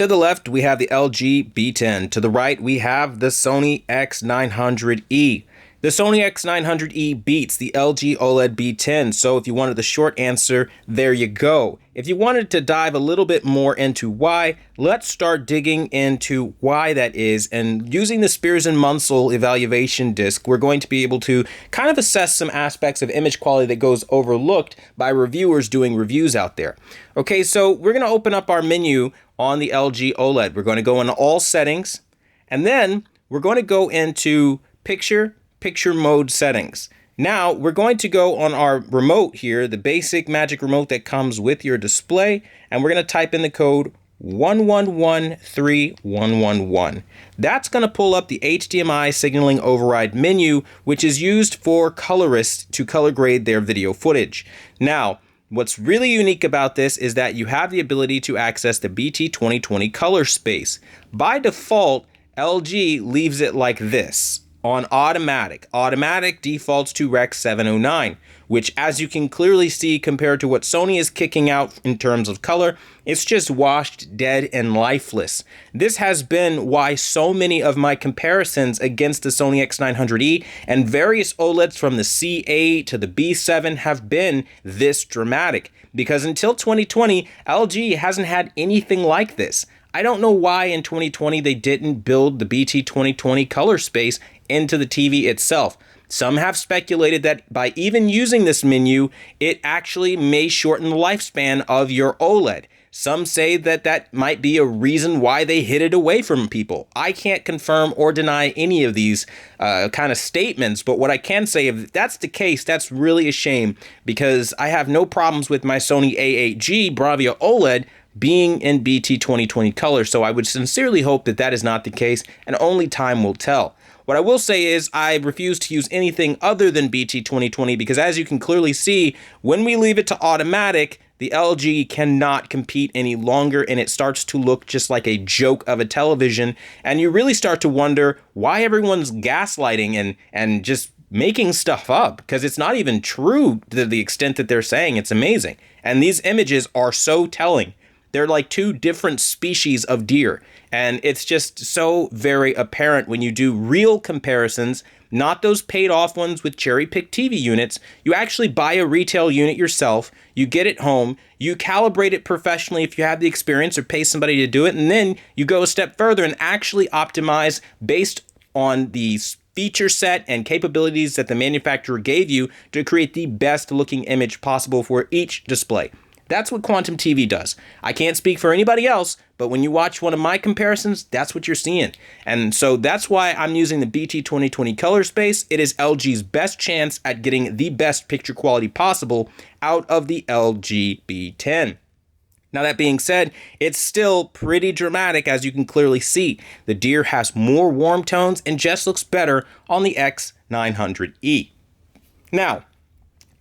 To the left, we have the LG B10. To the right, we have the Sony X900E. The Sony X900E beats the LG OLED B10, so if you wanted the short answer, there you go. If you wanted to dive a little bit more into why, let's start digging into why that is, and using the Spears and Munsell evaluation disc, we're going to be able to kind of assess some aspects of image quality that goes overlooked by reviewers doing reviews out there. Okay, so we're going to open up our menu on the LG OLED. We're going to go into all settings, and then we're going to go into picture mode settings. Now we're going to go on our remote here, the basic Magic Remote that comes with your display, and we're going to type in the code 111311. That's going to pull up the HDMI signaling override menu, which is used for colorists to color grade their video footage. Now, what's really unique about this is that you have the ability to access the BT 2020 color space. By default, LG leaves it like this. On automatic. Automatic defaults to Rec 709, which, as you can clearly see compared to what Sony is kicking out in terms of color, it's just washed, dead, and lifeless. This has been why so many of my comparisons against the Sony X900E and various OLEDs from the C8 to the B7 have been this dramatic, because until 2020, LG hasn't had anything like this. I don't know why in 2020 they didn't build the BT 2020 color space into the TV itself. Some have speculated that by even using this menu, it actually may shorten the lifespan of your OLED. Some say that that might be a reason why they hid it away from people. I can't confirm or deny any of these kind of statements, but what I can say, if that's the case, that's really a shame, because I have no problems with my Sony A8G Bravia OLED being in BT 2020 color, so I would sincerely hope that that is not the case, and only time will tell. What I will say is I refuse to use anything other than BT 2020 because, as you can clearly see, when we leave it to automatic, the LG cannot compete any longer, and it starts to look just like a joke of a television, and you really start to wonder why everyone's gaslighting and just making stuff up, because it's not even true to the extent that they're saying. It's amazing. And these images are so telling. They're like two different species of deer, and it's just so very apparent when you do real comparisons, not those paid off ones with cherry-picked TV units. You actually buy a retail unit yourself, you get it home, you calibrate it professionally if you have the experience or pay somebody to do it, and then you go a step further and actually optimize based on the feature set and capabilities that the manufacturer gave you to create the best looking image possible for each display. That's what Quantum TV does. I can't speak for anybody else, but when you watch one of my comparisons, that's what you're seeing. And so that's why I'm using the BT 2020 color space. It is LG's best chance at getting the best picture quality possible out of the LG B10. Now, that being said, it's still pretty dramatic, as you can clearly see. The deer has more warm tones and just looks better on the X900E. Now,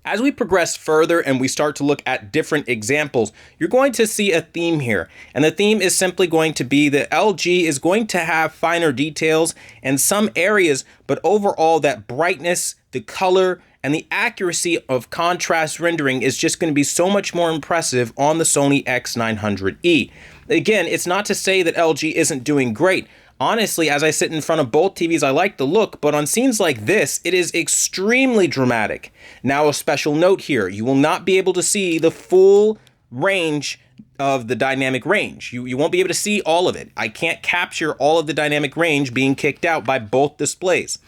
as we progress further and we start to look at different examples, you're going to see a theme here. And the theme is simply going to be that LG is going to have finer details in some areas, but overall that brightness, the color, and the accuracy of contrast rendering is just going to be so much more impressive on the Sony X900E. Again, it's not to say that LG isn't doing great. Honestly, as I sit in front of both TVs, I like the look, but on scenes like this, it is extremely dramatic. Now, a special note here, you will not be able to see the full range of the dynamic range. You won't be able to see all of it. I can't capture all of the dynamic range being kicked out by both displays.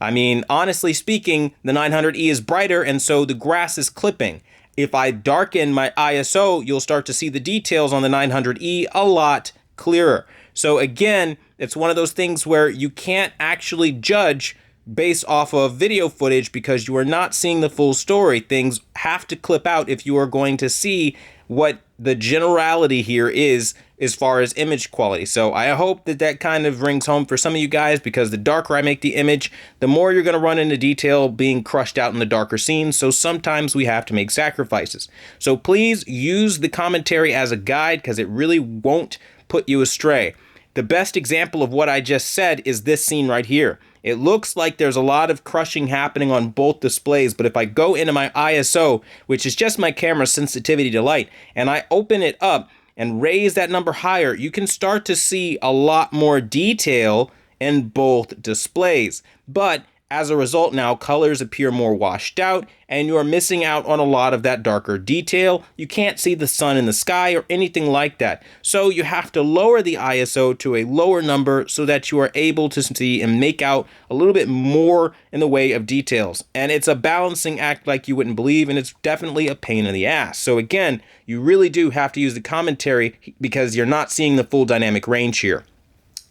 I mean, honestly speaking, the 900E is brighter, and so the grass is clipping. If I darken my ISO, you'll start to see the details on the 900E a lot clearer. So again, it's one of those things where you can't actually judge based off of video footage because you are not seeing the full story. Things have to clip out if you are going to see what the generality here is as far as image quality. So I hope that that kind of rings home for some of you guys, because the darker I make the image, the more you're going to run into detail being crushed out in the darker scenes. So sometimes we have to make sacrifices. So please use the commentary as a guide, because it really won't put you astray. The best example of what I just said is this scene right here. It looks like there's a lot of crushing happening on both displays, but if I go into my ISO, which is just my camera's sensitivity to light, and I open it up and raise that number higher, you can start to see a lot more detail in both displays. But as a result, now colors appear more washed out and you are missing out on a lot of that darker detail. You can't see the sun in the sky or anything like that. So you have to lower the ISO to a lower number so that you are able to see and make out a little bit more in the way of details. And it's a balancing act like you wouldn't believe, and it's definitely a pain in the ass. So again, you really do have to use the commentary because you're not seeing the full dynamic range here.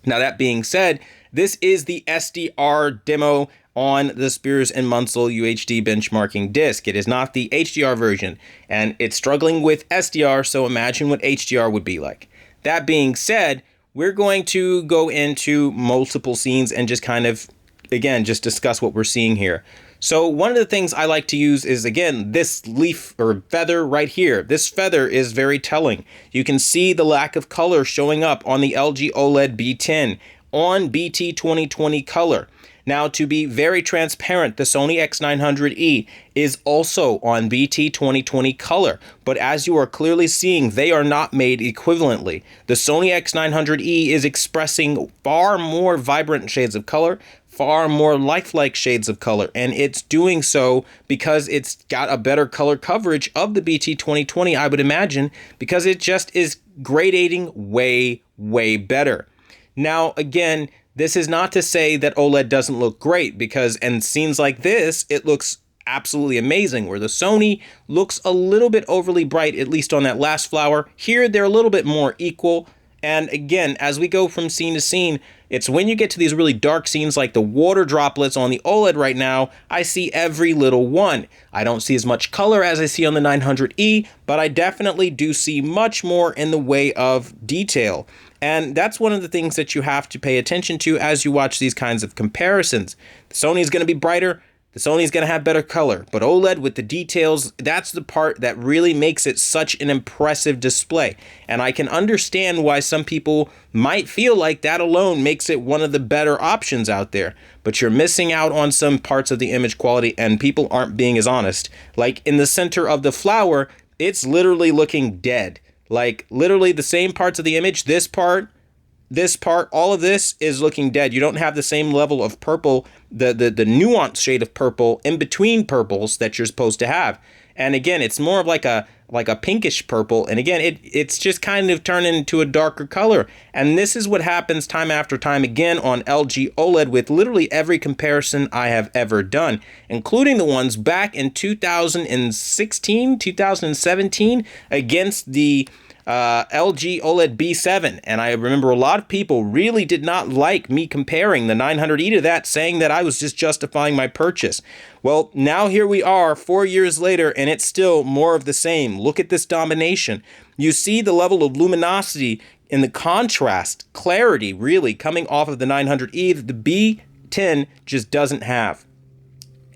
Now that being said, this is the Sdr Demo on the Spears and Munsell UHD benchmarking disc. It is not the HDR version, and it's struggling with SDR, so imagine what HDR would be like. That being said, we're going to go into multiple scenes and just kind of, again, just discuss what we're seeing here. So one of the things I like to use is, again, this leaf or feather right here. This feather is very telling. You can see the lack of color showing up on the LG OLED B10 on BT 2020 color. Now, to be very transparent, the Sony X900E is also on BT 2020 color, but as you are clearly seeing, they are not made equivalently. The Sony X900E is expressing far more vibrant shades of color, far more lifelike shades of color, and it's doing so because it's got a better color coverage of the BT 2020, I would imagine, because it just is gradating way, way better. Now, again, this is not to say that OLED doesn't look great, because in scenes like this, it looks absolutely amazing, where the Sony looks a little bit overly bright, at least on that last flower. Here, they're a little bit more equal. And again, as we go from scene to scene, it's when you get to these really dark scenes like the water droplets on the OLED right now, I see every little one. I don't see as much color as I see on the 900E, but I definitely do see much more in the way of detail. And that's one of the things that you have to pay attention to as you watch these kinds of comparisons. The Sony is going to be brighter. The Sony is going to have better color, but OLED with the details, that's the part that really makes it such an impressive display. And I can understand why some people might feel like that alone makes it one of the better options out there. But you're missing out on some parts of the image quality, and people aren't being as honest. Like in the center of the flower, it's literally looking dead. Like literally the same parts of the image, this part, all of this is looking dead. You don't have the same level of purple, the nuanced shade of purple in between purples that you're supposed to have. And again, it's more of like a pinkish purple. And again, it's just kind of turning into a darker color. And this is what happens time after time again on LG OLED with literally every comparison I have ever done, including the ones back in 2016, 2017 against the LG OLED B7, and I remember a lot of people really did not like me comparing the 900E to that, saying that I was just justifying my purchase. Well, now here we are 4 years later, and it's still more of the same. Look at this domination. You see the level of luminosity and the contrast, clarity, really, coming off of the 900E that the B10 just doesn't have.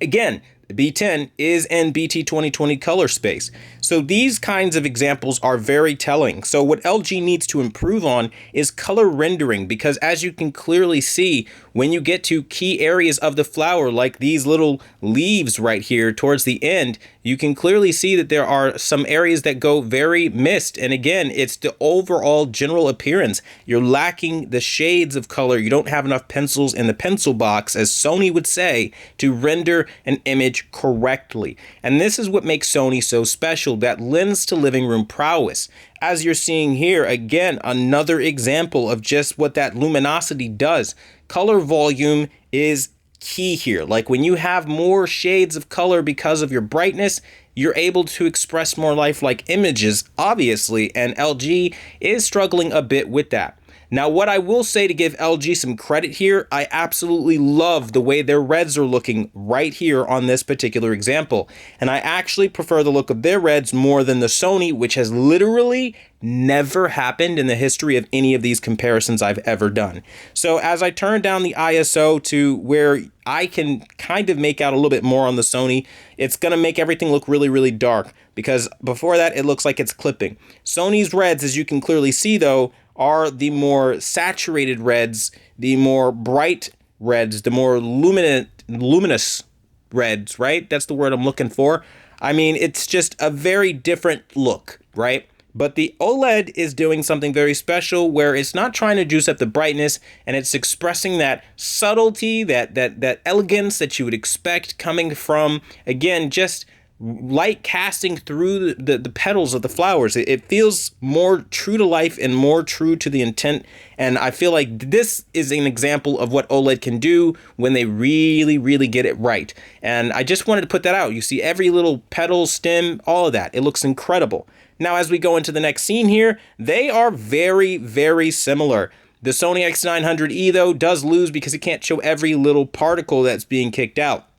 Again, the B10 is in BT 2020 color space. So these kinds of examples are very telling. So what LG needs to improve on is color rendering, because as you can clearly see, when you get to key areas of the flower, like these little leaves right here towards the end, you can clearly see that there are some areas that go very mist. And again, it's the overall general appearance. You're lacking the shades of color. You don't have enough pencils in the pencil box, as Sony would say, to render an image correctly. And this is what makes Sony so special, that lends to living room prowess. As you're seeing here, again, another example of just what that luminosity does. Color volume is key here. Like when you have more shades of color because of your brightness, you're able to express more lifelike images, obviously, and LG is struggling a bit with that. Now, what I will say to give LG some credit here, I absolutely love the way their reds are looking right here on this particular example. And I actually prefer the look of their reds more than the Sony, which has literally never happened in the history of any of these comparisons I've ever done. So as I turn down the ISO to where I can kind of make out a little bit more on the Sony, it's going to make everything look really, really dark, because before that, it looks like it's clipping. Sony's reds, as you can clearly see though, are the more saturated reds, the more bright reds, the more luminous reds, right? That's the word I'm looking for. I mean, it's just a very different look, right? But the OLED is doing something very special where it's not trying to juice up the brightness, and it's expressing that subtlety, that elegance that you would expect coming from, again, just light casting through the petals of the flowers. It feels more true to life and more true to the intent. And I feel like this is an example of what OLED can do when they really, really get it right. And I just wanted to put that out. You see every little petal, stem, all of that. It looks incredible. Now, as we go into the next scene here, they are very, very similar. The Sony X900E, though, does lose because it can't show every little particle that's being kicked out.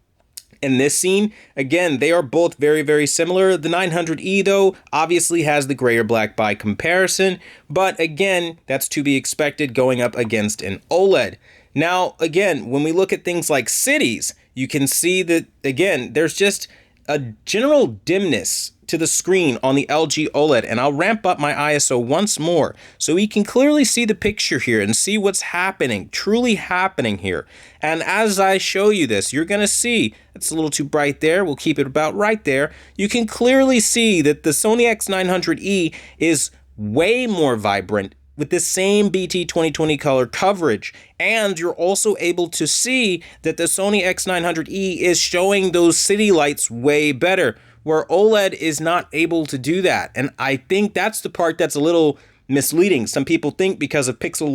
In this scene, again, they are both very, very similar. The 900E, though, obviously has the gray or black by comparison, but again, that's to be expected going up against an OLED. Now, again, when we look at things like cities, you can see that, again, there's just a general dimness to the screen on the LG OLED, and I'll ramp up my ISO once more so we can clearly see the picture here and see what's happening, truly happening here. And as I show you this, you're gonna see, it's a little too bright there, we'll keep it about right there. You can clearly see that the Sony X900E is way more vibrant with the same BT 2020 color coverage. And you're also able to see that the Sony X900E is showing those city lights way better, where OLED is not able to do that. And I think that's the part that's a little misleading. Some people think because of pixel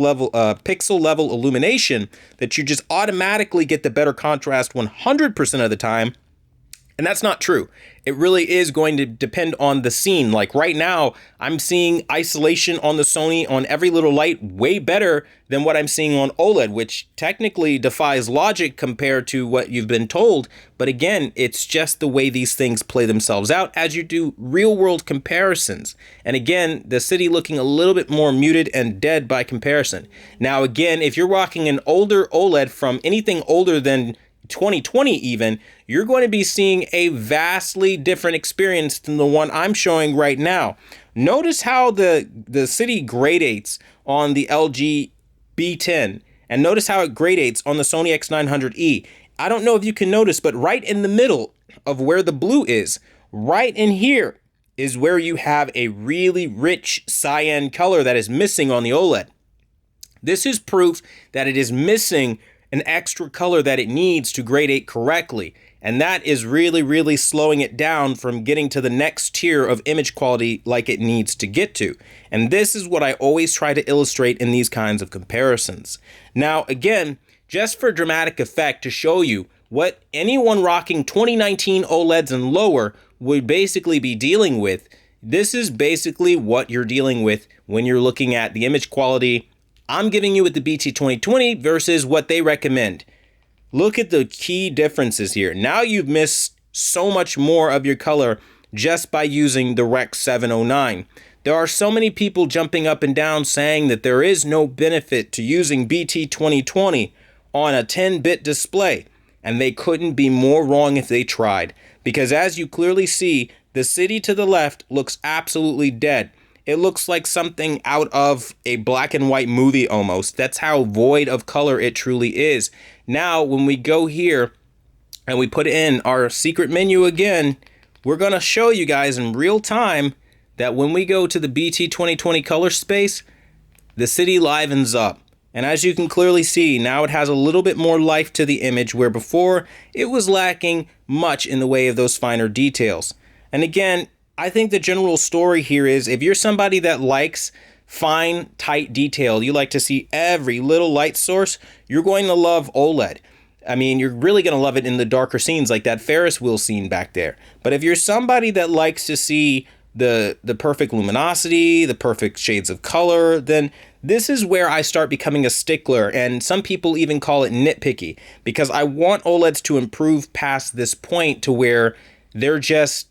level illumination that you just automatically get the better contrast 100% of the time. And that's not true. It really is going to depend on the scene. Like right now, I'm seeing isolation on the Sony on every little light way better than what I'm seeing on OLED, which technically defies logic compared to what you've been told. But again, it's just the way these things play themselves out as you do real world comparisons. And again, the city looking a little bit more muted and dead by comparison. Now, again, if you're rocking an older OLED from anything older than 2020 even, you're going to be seeing a vastly different experience than the one I'm showing right now. Notice how the city gradates on the LG B10, and notice how it gradates on the Sony X900E. I don't know if you can notice, but right in the middle of where the blue is, right in here is where you have a really rich cyan color that is missing on the OLED. This is proof that it is missing an extra color that it needs to gradate correctly. And that is really, really slowing it down from getting to the next tier of image quality like it needs to get to. And this is what I always try to illustrate in these kinds of comparisons. Now, again, just for dramatic effect to show you what anyone rocking 2019 OLEDs and lower would basically be dealing with, this is basically what you're dealing with when you're looking at the image quality I'm giving you with the BT 2020 versus what they recommend. Look at the key differences here. Now you've missed so much more of your color just by using the Rec 709. There are so many people jumping up and down saying that there is no benefit to using BT 2020 on a 10-bit display, and they couldn't be more wrong if they tried, because as you clearly see, the city to the left looks absolutely dead. It looks like something out of a black and white movie almost. That's how void of color it truly is. Now, when we go here and we put in our secret menu again, we're going to show you guys in real time that when we go to the BT 2020 color space, the city livens up. And as you can clearly see, now it has a little bit more life to the image, where before it was lacking much in the way of those finer details. And again, I think the general story here is if you're somebody that likes fine, tight detail, you like to see every little light source, you're going to love OLED. I mean, you're really going to love it in the darker scenes like that Ferris wheel scene back there. But if you're somebody that likes to see the perfect luminosity, the perfect shades of color, then this is where I start becoming a stickler, and some people even call it nitpicky, because I want OLEDs to improve past this point to where they're just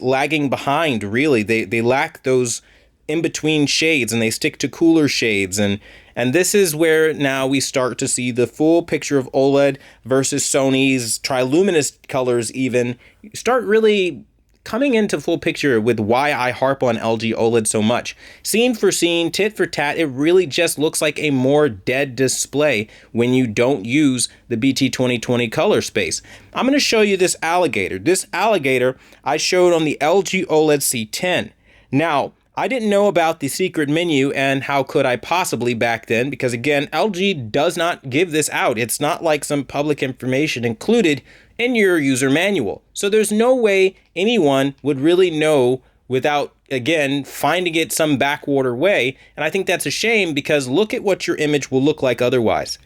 lagging behind, really. They lack those in-between shades, and they stick to cooler shades. And this is where now we start to see the full picture of OLED versus Sony's triluminous colors even start really coming into full picture with why I harp on LG OLED so much. Scene for scene, tit for tat, it really just looks like a more dead display when you don't use the BT 2020 color space. I'm going to show you this alligator. This alligator I showed on the LG OLED C10. Now, I didn't know about the secret menu, and how could I possibly back then? Because again, LG does not give this out. It's not like some public information included in your user manual. So there's no way anyone would really know without, again, finding it some backwater way. And I think that's a shame, because look at what your image will look like otherwise.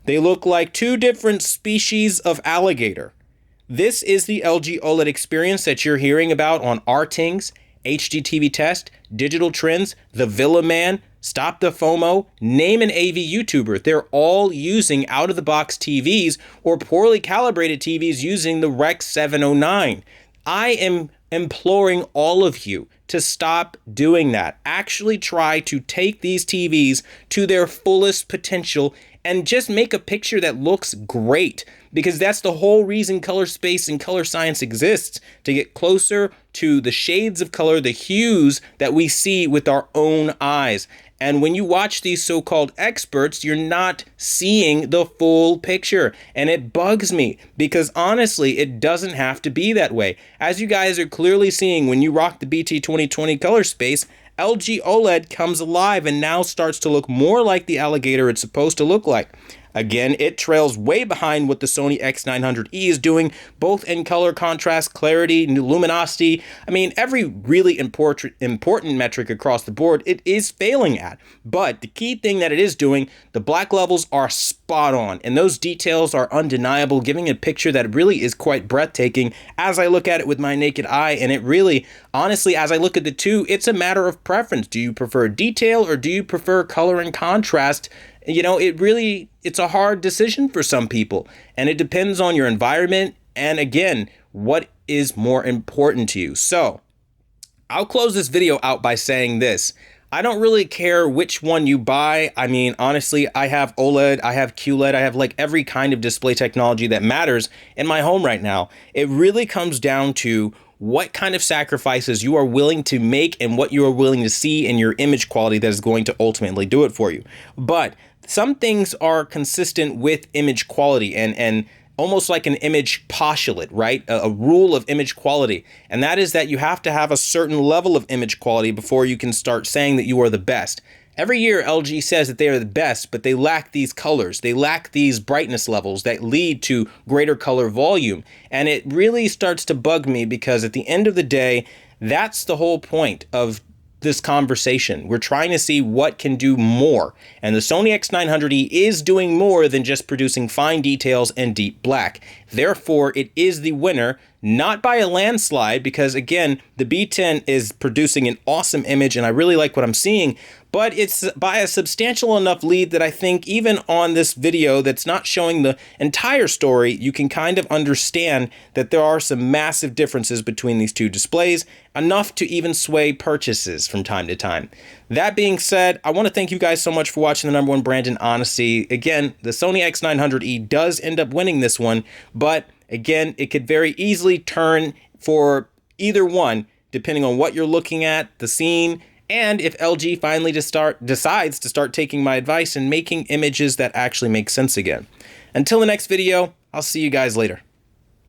They look like two different species of alligator. This is the LG OLED experience that you're hearing about on RTings, HDTV Test, Digital Trends, The Villa Man, Stop the FOMO, name an AV YouTuber. They're all using out-of-the-box TVs or poorly calibrated TVs using the Rec 709. I am imploring all of you to stop doing that. Actually try to take these TVs to their fullest potential and just make a picture that looks great, because that's the whole reason color space and color science exists, to get closer to the shades of color, the hues that we see with our own eyes. And when you watch these so-called experts, you're not seeing the full picture. And it bugs me, because honestly, it doesn't have to be that way. As you guys are clearly seeing when you rock the BT 2020 color space, LG OLED comes alive and now starts to look more like the alligator it's supposed to look like. Again, it trails way behind what the Sony X900E is doing, both in color contrast, clarity, luminosity. I mean, every really important metric across the board, it is failing at. But the key thing that it is doing, the black levels are spot on, and those details are undeniable, giving a picture that really is quite breathtaking as I look at it with my naked eye. And it really, honestly, as I look at the two, it's a matter of preference. Do you prefer detail or do you prefer color and contrast? You know, it's a hard decision for some people, and it depends on your environment and, again, what is more important to you. So I'll close this video out by saying this. I don't really care which one you buy. I mean, honestly, I have OLED, I have QLED, I have like every kind of display technology that matters in my home right now. It really comes down to what kind of sacrifices you are willing to make and what you are willing to see in your image quality that is going to ultimately do it for you. But some things are consistent with image quality and almost like an image postulate, right? A rule of image quality. And that is that you have to have a certain level of image quality before you can start saying that you are the best. Every year, LG says that they are the best, but they lack these colors. They lack these brightness levels that lead to greater color volume. And it really starts to bug me, because at the end of the day, that's the whole point of this conversation. We're trying to see what can do more. And the Sony X900E is doing more than just producing fine details and deep black. Therefore, it is the winner, not by a landslide, because again, the B10 is producing an awesome image and I really like what I'm seeing, but it's by a substantial enough lead that I think even on this video that's not showing the entire story, you can kind of understand that there are some massive differences between these two displays, enough to even sway purchases from time to time. That being said, I want to thank you guys so much for watching the #1 brand in honesty. Again, the Sony X900E does end up winning this one, but again, it could very easily turn for either one, depending on what you're looking at, the scene, and if LG finally decides to start taking my advice and making images that actually make sense again. Until the next video, I'll see you guys later.